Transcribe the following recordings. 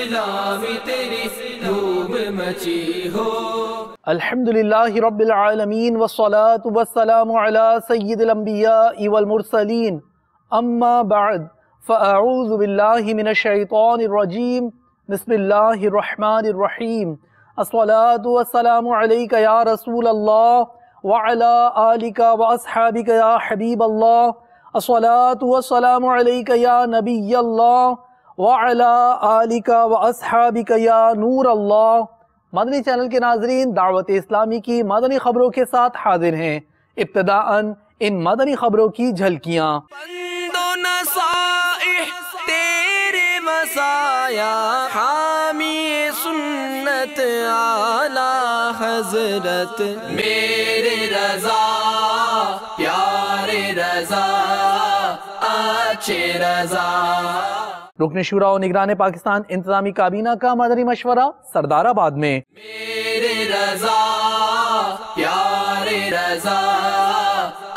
اسلام تیری دھوم مچی ہو۔ الحمدللہ رب العالمین والصلاة والسلام علی سید الانبیاء والمرسلین، اما بعد فاعوذ باللہ من الشیطان الرجیم، بسم اللہ الرحمن الرحیم۔ الصلاة والسلام علیک یا رسول اللہ وعلی آلک واصحابک یا حبیب اللہ۔ الصلاة والسلام علیک یا نبی اللہ وعلی آلک واصحابک یا نور اللہ۔ مدنی چینل کے ناظرین، دعوت اسلامی کی مدنی خبروں کے ساتھ حاضر ہیں۔ ابتداءً ان مدنی خبروں کی جھلکیاں۔ پند و نصائح تیرے مسایا، حامی سنت اعلیٰ حضرت، میرے رضا پیارے رضا اچھے رضا۔ رکن شورا و نگران پاکستان انتظامی کابینہ کا مدنی مشورہ سردار آباد میں۔ میرے رضا پیارے رضا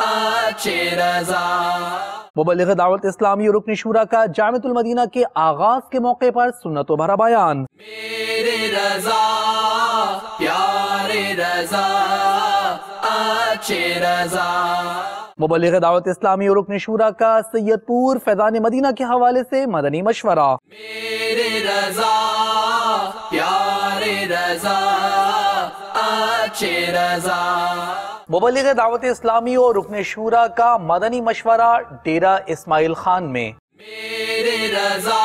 اچھے رضا۔ مبلغ دعوت اسلامی اور رکن شورا کا جامعۃ المدینہ کے آغاز کے موقع پر سنت و بھرا بیان۔ میرے رضا پیارے رضا اچھے رضا۔ مبلغ دعوت اسلامی اور رکن شورا کا سید پور فیضان مدینہ کے حوالے سے مدنی مشورہ۔ میرے رضا پیارے رضا اچھے رضا۔ مبلغ دعوت اسلامی اور رکن شورا کا مدنی مشورہ ڈیرہ اسماعیل خان میں۔ میرے رضا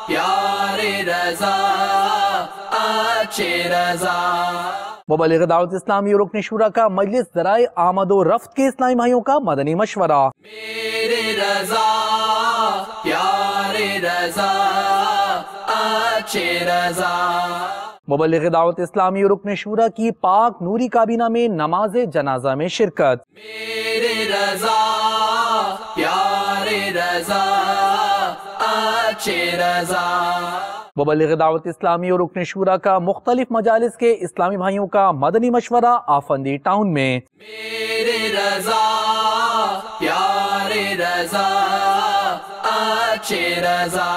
پیارے رضا اچھے رضا۔ مبلغ دعوت اسلامی اور رکن شورا کا مجلس ذرائع آمد و رفت کے اسلامی بھائیوں کا مدنی مشورہ۔ میرے رضا پیارے رضا اچھے رضا۔ مبلغ دعوت اسلامی اور رکن شورا کی پاک نوری کابینہ میں نماز جنازہ میں شرکت۔ میرے رضا پیارے رضا اچھے رضا۔ مبلغ دعوت اسلامی اور رکن شورا کا مختلف مجالس کے اسلامی بھائیوں کا مدنی مشورہ آفندی ٹاؤن میں۔ میرے رضا پیارے رضا اچھے رضا۔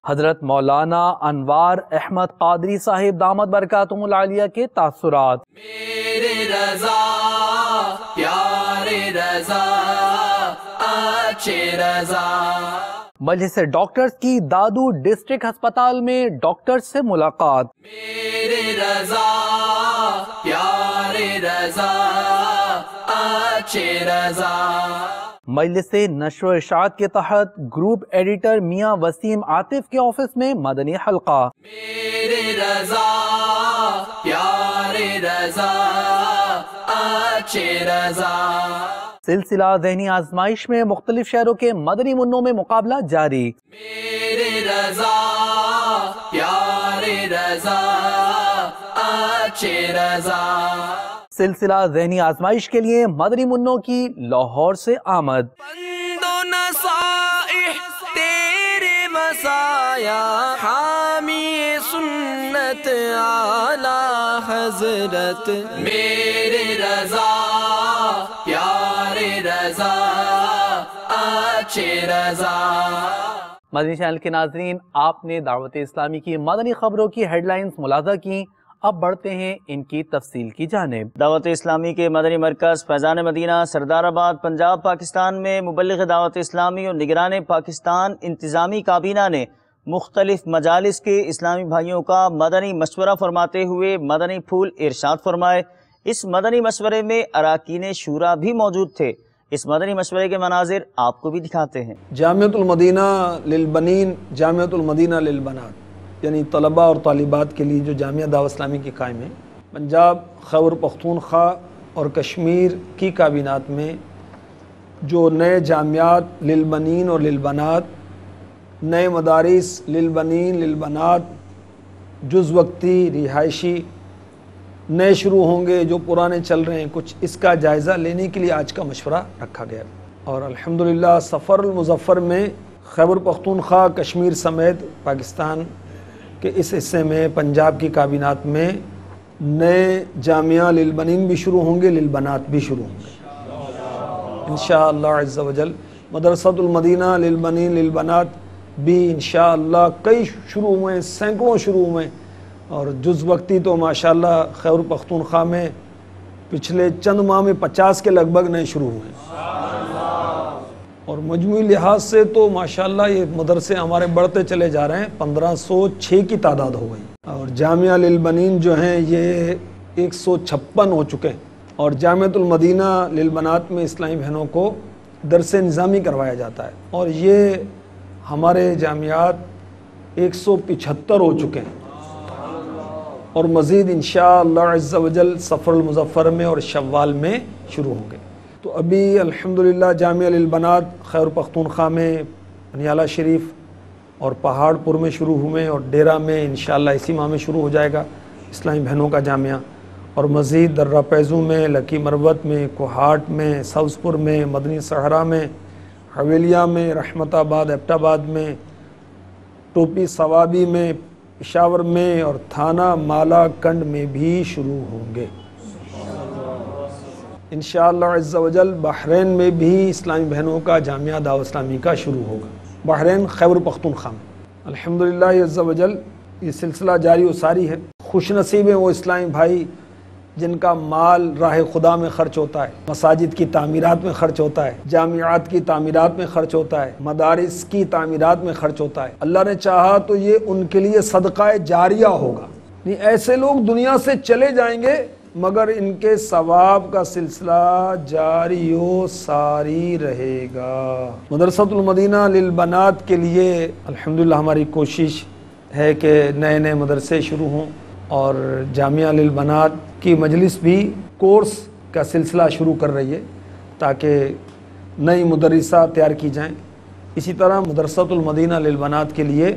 حضرت مولانا انوار احمد قادری صاحب دامت برکاتہم العالیہ کے تاثرات۔ میرے رضا پیارے رضا اچھے رضا۔ مجلس ڈاکٹرز کی دادو ڈسٹرکٹ ہسپتال میں ڈاکٹرز سے ملاقات۔ میرے رضا پیارے رضا اچھے رضا۔ مجلس نشر و اشاعت کے تحت گروپ ایڈیٹر میاں وسیم عاطف کے آفس میں مدنی حلقہ۔ میرے رضا پیارے رضا اچھے رضا۔ سلسلہ ذہنی آزمائش میں مختلف شہروں کے مدنی منوں میں مقابلہ جاری۔ میرے رضا پیارے رضا اچھے رضا۔ سلسلہ ذہنی آزمائش کے لیے مدنی منوں کی لاہور سے آمد۔ پند و نصائح تیرے مسایا، حامی سنت اعلیٰ حضرت، میرے رضا پیارے رضا اچھے رضا۔ مدنی چینل کے ناظرین، آپ نے دعوت اسلامی کی مدنی خبروں کی ہیڈ لائنز ملاحظہ کی۔ اب بڑھتے ہیں ان کی تفصیل کی جانب۔ دعوت اسلامی کے مدنی مرکز فیضان مدینہ سردار آباد پنجاب پاکستان میں مبلغ دعوت اسلامی اور نگران پاکستان انتظامی کابینہ نے مختلف مجالس کے اسلامی بھائیوں کا مدنی مشورہ فرماتے ہوئے مدنی پھول ارشاد فرمائے۔ اس مدنی مشورے میں اراکین شورا بھی موجود تھے۔ اس مدنی مشورے کے مناظر آپ کو بھی دکھاتے ہیں۔ جامعۃ المدینہ للبنین، جامعۃ المدینہ للبنات، یعنی طلباء اور طالبات کے لیے جو جامعہ دعوت اسلامی کی قائم ہے، پنجاب، خیبر پختونخوا اور کشمیر کی کابینات میں جو نئے جامعات للبنین اور للبنات، نئے مدارس للبنین للبنات، جز وقتی رہائشی نئے شروع ہوں گے، جو پرانے چل رہے ہیں، کچھ اس کا جائزہ لینے کے لیے آج کا مشورہ رکھا گیا۔ اور الحمدللہ سفر المظفر میں خیبر پختونخوا، کشمیر سمیت پاکستان کہ اس حصے میں پنجاب کی کابینات میں نئے جامعہ للبنین بھی شروع ہوں گے، للبنات بھی شروع ہوں گے انشاءاللہ عز و جل۔ مدرسۃ المدینہ للبنین للبنات بھی انشاءاللہ کئی شروع ہوئے، سینکڑوں شروع ہوئے، اور جز وقتی تو ماشاءاللہ خیبر پختونخوا میں پچھلے چند ماہ میں 50 کے لگ بھگ نئے شروع ہوئے اور مجموعی لحاظ سے تو ماشاءاللہ یہ مدرسے ہمارے بڑھتے چلے جا رہے ہیں، 1506 کی تعداد ہو گئی، اور جامعہ للبنین جو ہیں یہ 156 ہو چکے ہیں، اور جامعۃ المدینہ للبنات میں اسلامی بہنوں کو درس نظامی کروایا جاتا ہے، اور یہ ہمارے جامعات 175 ہو چکے ہیں، اور مزید انشاءاللہ عز و جل صفر المظفر میں اور شوال میں شروع ہوں گے۔ تو ابھی الحمدللہ جامعہ للبنات خیبر پختونخوا میں پنیالہ شریف اور پہاڑ پور میں شروع ہوئے، اور ڈیرہ میں انشاءاللہ اسی ماہ میں شروع ہو جائے گا اسلامی بہنوں کا جامعہ، اور مزید درہ پیزو میں، لکی مروت میں، کوہاٹ میں، سبز پور میں، مدنی صحرا میں، حویلیہ میں، رحمت آباد، ایبٹ آباد میں، ٹوپی ثوابی میں، پشاور میں، اور تھانہ مالا کنڈ میں بھی شروع ہوں گے انشاءاللہ عز و جل۔ بحرین میں بھی اسلامی بہنوں کا جامعہ دعوت اسلامی کا شروع ہوگا، بحرین خیبر پختونخوا میں الحمدللہ عز و جل۔ یہ سلسلہ جاری و ساری ہے۔ خوش نصیب ہیں وہ اسلامی بھائی جن کا مال راہ خدا میں خرچ ہوتا ہے، مساجد کی تعمیرات میں خرچ ہوتا ہے، جامعات کی تعمیرات میں خرچ ہوتا ہے، مدارس کی تعمیرات میں خرچ ہوتا ہے۔ اللہ نے چاہا تو یہ ان کے لیے صدقہ جاریہ ہوگا، نہیں ایسے لوگ دنیا سے چلے جائیں گے مگر ان کے ثواب کا سلسلہ جاری و ساری رہے گا۔ مدرسۃ المدینہ للبنات کے لیے الحمدللہ ہماری کوشش ہے کہ نئے نئے مدرسے شروع ہوں، اور جامعہ للبنات کی مجلس بھی کورس کا سلسلہ شروع کر رہی ہے تاکہ نئی مدرسہ تیار کی جائیں۔ اسی طرح مدرسۃ المدینہ للبنات کے لیے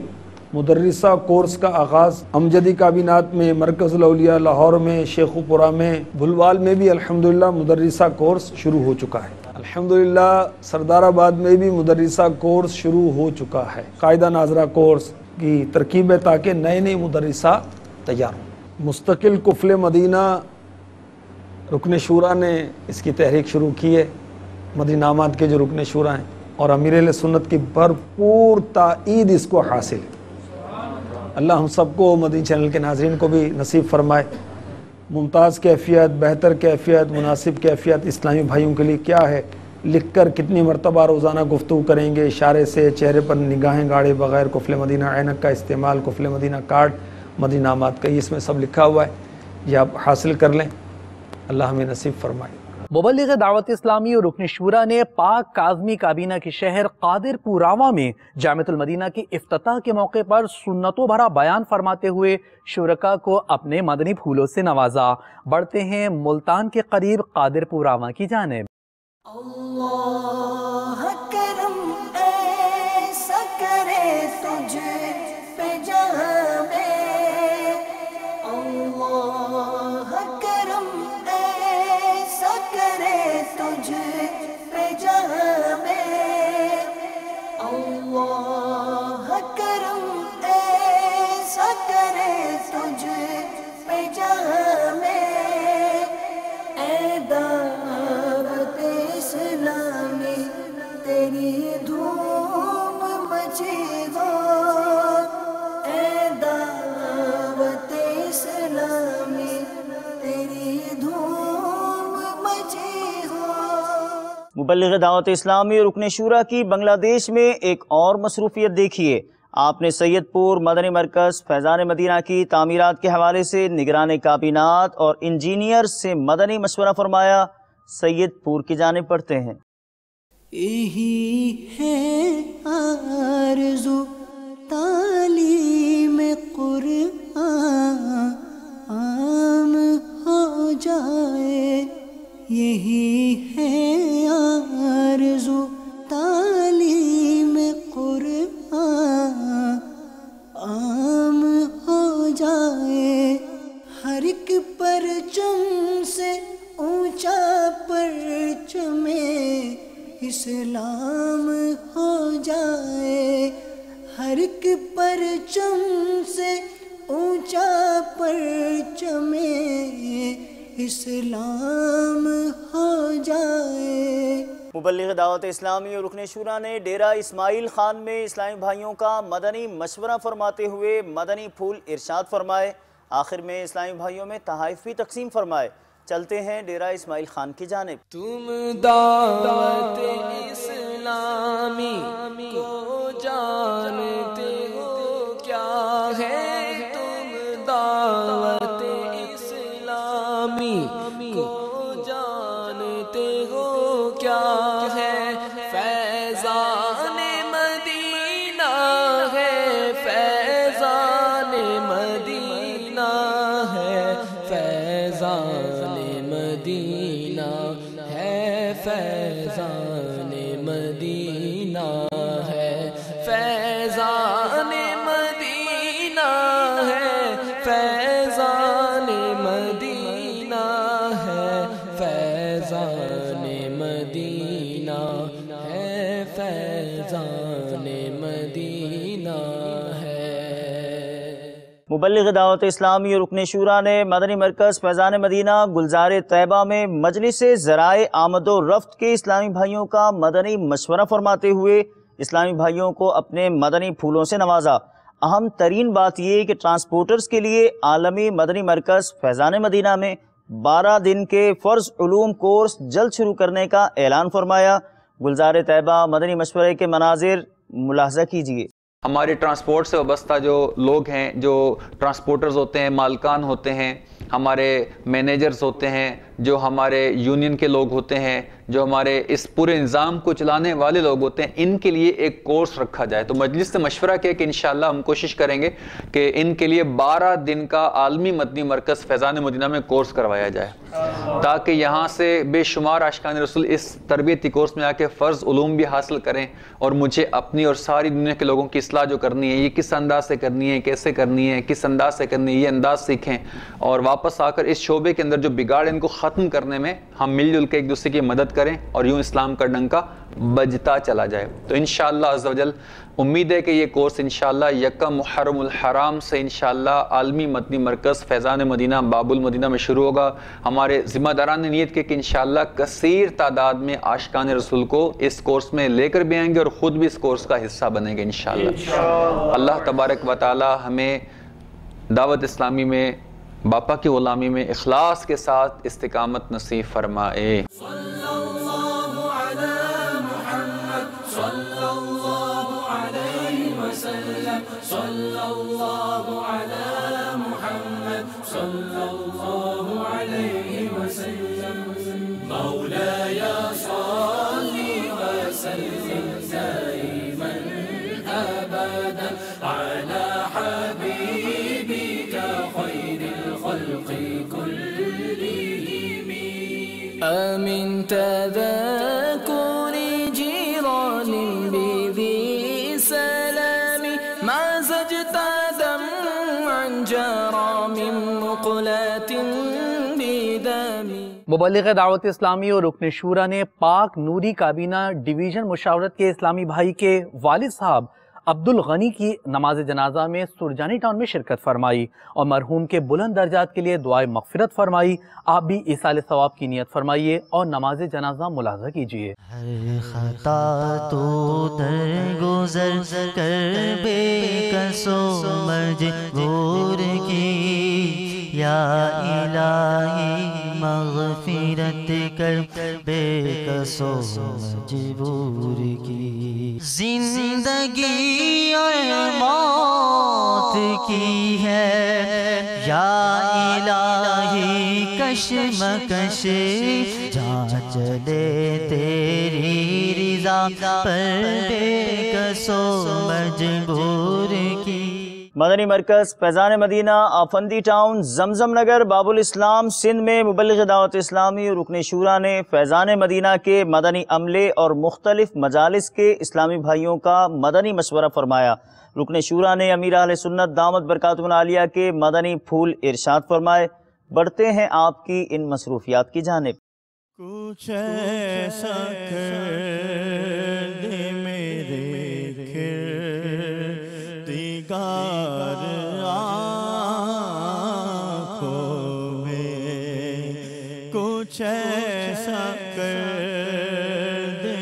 مدرسہ کورس کا آغاز امجدی کابینات میں، مرکز الاولیاء لاہور میں، شیخو پورہ میں، بھلوال میں بھی الحمدللہ مدرسہ کورس شروع ہو چکا ہے۔ الحمدللہ سردار آباد میں بھی مدرسہ کورس شروع ہو چکا ہے۔ قاعدہ ناظرہ کورس کی ترکیب ہے تاکہ نئے نئے مدرسہ تیار ہوں۔ مستقل قفل مدینہ رکن شورا نے اس کی تحریک شروع کی ہے، مدنی انعامات کے جو رکن شورا ہیں، اور امیر اہل سنت کی بھرپور تائید اس کو حاصل ہے۔ اللہ ہم سب کو، مدنی چینل کے ناظرین کو بھی نصیب فرمائے ممتاز کیفیت، بہتر کیفیت، مناسب کیفیت اسلامی بھائیوں کے لیے کیا ہے، لکھ کر کتنی مرتبہ روزانہ گفتگو کریں گے، اشارے سے، چہرے پر نگاہیں گاڑے بغیر، قفل مدینہ عینک کا استعمال، قفل مدینہ کارڈ، مدنی انعامات کا، اس میں سب لکھا ہوا ہے، یہ آپ حاصل کر لیں، اللہ ہمیں نصیب فرمائے۔ مبلغ دعوت اسلامی اور رکن شورا نے پاک کاظمی کابینہ کے شہر قادر پوراواں میں جامعۃ المدینہ کی افتتاح کے موقع پر سنتوں بھرا بیان فرماتے ہوئے شرکاء کو اپنے مدنی پھولوں سے نوازا۔ بڑھتے ہیں ملتان کے قریب قادر پوراواں کی جانب۔ اللہ کرم ایسا کرے تجھ پہ جہاں میں، اللہ کرم ایسا کرے تجھ پہ جہاں میں، اللہ کرم ایسا کرے تجھ پہ جہاں میں، اے دعوت اسلامی تیری دھوم مچی ہو، اے دعوت اسلامی تیری دھوم مچی ہو۔ مبلغ دعوت اسلامی اور رکن شورا کی بنگلہ دیش میں ایک اور مصروفیت دیکھیے۔ آپ نے سید پور مدنی مرکز فیضان مدینہ کی تعمیرات کے حوالے سے نگران کابینات اور انجینئر سے مدنی مشورہ فرمایا۔ سید پور کی جانب پڑھتے ہیں۔ یہی ہے آرزو تعلیم قرآن عام ہو جائے، یہی ہے آرزو تعلیم قرآن عام ہو جائے، ہر ایک پرچم سے اونچا پرچم اسلام ہو جائے، ہر ایک پرچم سے اونچا پرچم اسلام ہو جائے۔ مبلغ دعوت اسلامی اور رکن شورا نے ڈیرہ اسماعیل خان میں اسلامی بھائیوں کا مدنی مشورہ فرماتے ہوئے مدنی پھول ارشاد فرمائے. آخر میں اسلامی بھائیوں میں تحائف بھی تقسیم فرمائے. چلتے ہیں ڈیرہ اسماعیل خان کی جانب. تم دعوت اسلامی کو جانتے ہو کیا ہے، تم دعوت اسلامی کو جانتے ہو کیا ہے، فیضان مدینہ ہے، فیضان مدینہ ہے، فیضان مدینہ ہے، فیضان مدینہ ہے، فیضان مدینہ ہے، فیضان مدینہ ہے، فیضان مدینہ ہے، فیضان مدینہ ہے. مبلغ دعوت اسلامی اور رکن شورا نے مدنی مرکز فیضان مدینہ گلزار طیبہ میں مجلس ذرائع آمد و رفت کے اسلامی بھائیوں کا مدنی مشورہ فرماتے ہوئے اسلامی بھائیوں کو اپنے مدنی پھولوں سے نوازا. اہم ترین بات یہ کہ ٹرانسپورٹرز کے لیے عالمی مدنی مرکز فیضان مدینہ میں 12 دن کے فرض علوم کورس جلد شروع کرنے کا اعلان فرمایا. گلزار طیبہ مدنی مشورے کے مناظر ملاحظہ کیجیے. ہمارے ٹرانسپورٹ سے وابستہ جو لوگ ہیں، جو ٹرانسپورٹرز ہوتے ہیں، مالکان ہوتے ہیں، ہمارے مینیجرز ہوتے ہیں، جو ہمارے یونین کے لوگ ہوتے ہیں، جو ہمارے اس پورے نظام کو چلانے والے لوگ ہوتے ہیں، ان کے لیے ایک کورس رکھا جائے. تو مجلس سے مشورہ کیا کہ انشاءاللہ ہم کوشش کریں گے کہ ان کے لیے 12 دن کا عالمی مدنی مرکز فیضان مدینہ میں کورس کروایا جائے، تاکہ یہاں سے بے شمار عاشقان رسول اس تربیتی کورس میں آ کے فرض علوم بھی حاصل کریں، اور مجھے اپنی اور ساری دنیا کے لوگوں کی اصلاح جو کرنی ہے، یہ کس انداز سے کرنی ہے، کیسے کرنی ہے، کس انداز سے کرنی ہے، یہ انداز سیکھیں، اور واپس آ کر اس شعبے کے اندر جو بگاڑ ان کو ختم کرنے میں ہم مل جل کے ایک دوسرے کی مدد کریں، اور یوں اسلام کا ڈنکا بجتا چلا جائے. تو انشاءاللہ عز و جل امید ہے کہ یہ کورس انشاءاللہ 1 محرم الحرام سے انشاءاللہ عالمی مدنی مرکز فیضان مدینہ باب المدینہ میں شروع ہوگا. ہمارے ذمہ داران نے نیت کی کہ انشاءاللہ کثیر تعداد میں عاشقان رسول کو اس کورس میں لے کر بھی آئیں گے، اور خود بھی اس کورس کا حصہ بنیں گے انشاءاللہ. اللہ تبارک و تعالی ہمیں دعوت اسلامی میں باپا کی غلامی میں اخلاص کے ساتھ استقامت نصیب فرمائے. من تذكر جيران بذي سلام ما زجت دمعا جرى من مقلات بدم. مبلغ دعوت اسلامی اور رکن شورا نے پاک نوری کابینہ ڈویژن مشاورت کے اسلامی بھائی کے والد صاحب عبد الغنی کی نماز جنازہ میں سرجانی ٹاؤن میں شرکت فرمائی اور مرحوم کے بلند درجات کے لیے دعائے مغفرت فرمائی. آپ بھی ایصال ثواب کی نیت فرمائیے اور نماز جنازہ ملاحظہ کیجیے. ہر خطا تو درگزر کر بے کسو مجبور کی، یا الہی مغفرت کر بے کسو مجبور کی. زندگی اور موت کی ہے یا الہی کشمکش، جہاں چلے تیری رضا پر بے کسو مجبور کی. مدنی مرکز فیضان مدینہ آفندی ٹاؤن زمزم نگر باب الاسلام سندھ میں مبلغ دعوت اسلامی اور رکن شورا نے فیضان مدینہ کے مدنی عملے اور مختلف مجالس کے اسلامی بھائیوں کا مدنی مشورہ فرمایا. رکن شورا نے امیر اہل سنت دامت برکاتہم العالیہ کے مدنی پھول ارشاد فرمائے. بڑھتے ہیں آپ کی ان مصروفیات کی جانب. کچھ ایسا کر دے میرے دیگر آنکھوں میں، کچھ ایسا کر دے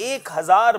1000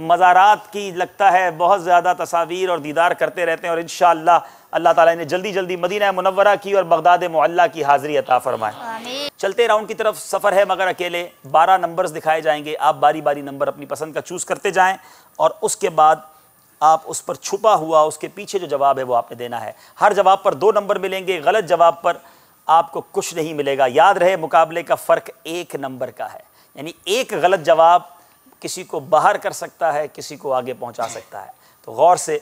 مزارات کی لگتا ہے بہت زیادہ تصاویر اور دیدار کرتے رہتے ہیں، اور انشاءاللہ اللہ تعالیٰ نے جلدی جلدی مدینہ منورہ کی اور بغداد معلیٰ کی حاضری عطا فرمائے۔ چلتے راؤنڈ کی طرف سفر ہے مگر اکیلے، 12 نمبرز دکھائے جائیں گے، آپ باری باری نمبر اپنی پسند کا چوز کرتے جائیں، اور اس کے بعد آپ اس پر چھپا ہوا اس کے پیچھے جو جواب ہے وہ آپ نے دینا ہے۔ ہر جواب پر 2 نمبر ملیں گے، غلط جواب پر آپ کو کچھ نہیں ملے گا۔ یاد رہے مقابلے کا فرق 1 نمبر کا ہے، یعنی ایک غلط جواب کسی کو باہر کر سکتا ہے، کسی کو آگے پہنچا سکتا ہے، تو غور سے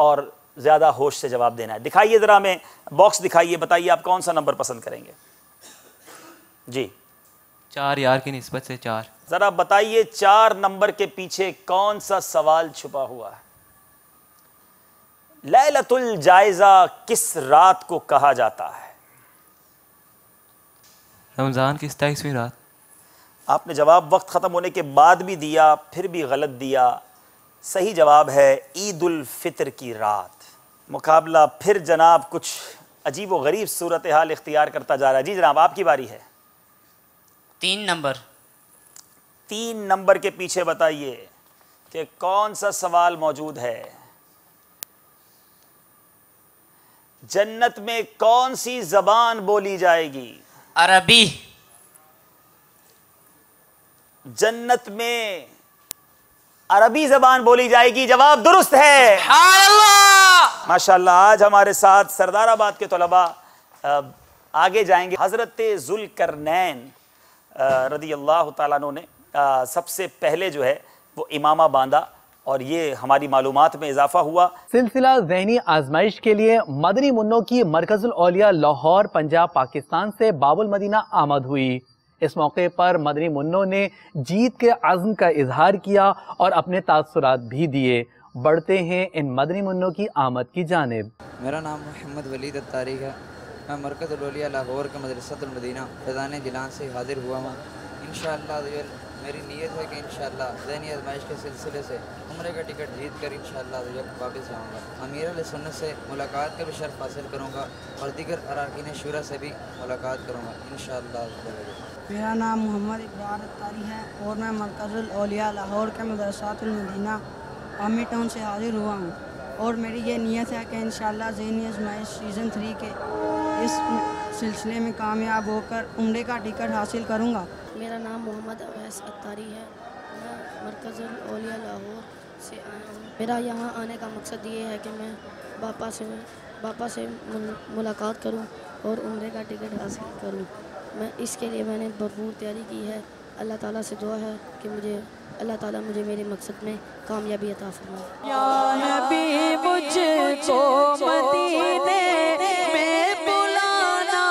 اور زیادہ ہوش سے جواب دینا ہے۔ دکھائیے ذرا ہمیں باکس دکھائیے، بتائیے آپ کون سا نمبر پسند کریں گے؟ جی 4 یار کی نسبت سے 4۔ ذرا بتائیے 4 نمبر کے پیچھے کون سا سوال چھپا ہوا ہے؟ لیلۃ الجائزہ کس رات کو کہا جاتا ہے؟ رمضان کی 27ویں رات۔ آپ نے جواب وقت ختم ہونے کے بعد بھی دیا، پھر بھی غلط دیا۔ صحیح جواب ہے عید الفطر کی رات۔ مقابلہ پھر جناب کچھ عجیب و غریب صورتحال اختیار کرتا جا رہا ہے۔ جی جناب آپ کی باری ہے۔ 3 نمبر۔ 3 نمبر کے پیچھے بتائیے کہ کون سا سوال موجود ہے؟ جنت میں کون سی زبان بولی جائے گی؟ عربی۔ جنت میں عربی زبان بولی جائے گی، جواب درست ہے۔ ماشاءاللہ آج ہمارے ساتھ سردار آباد کے طلباء آگے جائیں گے۔ حضرت ذوالقرنین رضی اللہ تعالیٰ عنہ نے سب سے پہلے جو ہے وہ امامہ باندھا، اور یہ ہماری معلومات میں اضافہ ہوا۔ سلسلہ ذہنی آزمائش کے لیے مدنی منوں کی مرکز الاولیاء لاہور پنجاب پاکستان سے باب المدینہ آمد ہوئی۔ اس موقع پر مدنی منوں نے جیت کے عزم کا اظہار کیا اور اپنے تاثرات بھی دیے۔ بڑھتے ہیں ان مدنی منوں کی آمد کی جانب۔ میرا نام محمد ولید الطارق ہے، میں مرکز الاولیاء لاہور کے مدرسۃ المدینہ فیضان جیلان سے حاضر ہوا ہوں۔ انشاءاللہ میری نیت ہے کہ انشاءاللہ ذہنی آزمائش کے سلسلے سے عمرے کا ٹکٹ جیت کر انشاءاللہ واپس آؤں گا۔ امیر علیہ سنت سے ملاقات کا بھی شرف حاصل کروں گا اور دیگر اراکین شورا سے بھی ملاقات کروں گا انشاءاللہ۔ میرا نام محمد اقرار الطاری ہے اور میں مرکز الاولیاء لاہور کے مدرسۃ المدینہ عامی ٹاؤن سے حاضر ہوا ہوں، اور میری یہ نیت ہے کہ انشاءاللہ ذہنی آزمائش سیزن 3 کے اس سلسلے میں کامیاب ہو کر عمرے کا ٹکٹ حاصل کروں گا۔ میرا نام محمد اویس الطاری ہے، میں مرکز الاولیاء لاہور سے آیا ہوں۔ میرا یہاں آنے کا مقصد یہ ہے کہ میں باپا سے ملاقات کروں اور عمرے کا ٹکٹ حاصل کروں۔ میں اس کے لیے میں نے بھرپور تیاری کی ہے۔ اللہ تعالیٰ سے دعا ہے کہ اللہ تعالیٰ مجھے میرے مقصد میں کامیابی عطا فرمائے۔ یا نبی مجھ کو مدینے میں بلانا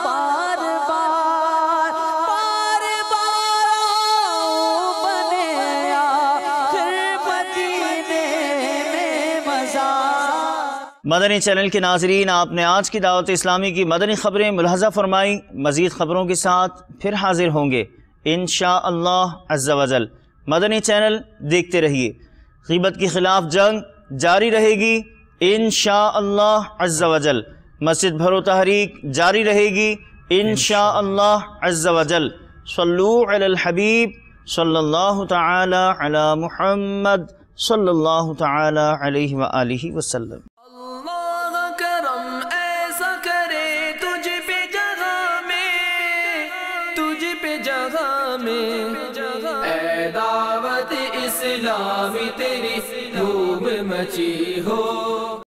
بار بار، بار بار بنے آخر مدینے میں مزار۔ مدنی چینل کے ناظرین، آپ نے آج کی دعوت اسلامی کی مدنی خبریں ملاحظہ فرمائی۔ مزید خبروں کے ساتھ پھر حاضر ہوں گے انشاءاللہ عز و جل۔ مدنی چینل دیکھتے رہیے۔ غیبت کے خلاف جنگ جاری رہے گی انشاءاللہ عز و جل۔ مسجد بھرو تحریک جاری رہے گی انشاءاللہ عز و جل۔ صلو علی الحبیب صلی اللہ تعالی علی محمد صلی اللہ تعالی علیہ وآلہ وسلم۔ اللہ کرم ایسا کرے تجھ پہ جگہ میں، تجھ پہ جگہ میں، اے دعوت اسلامی تیری دھوم مچی ہو۔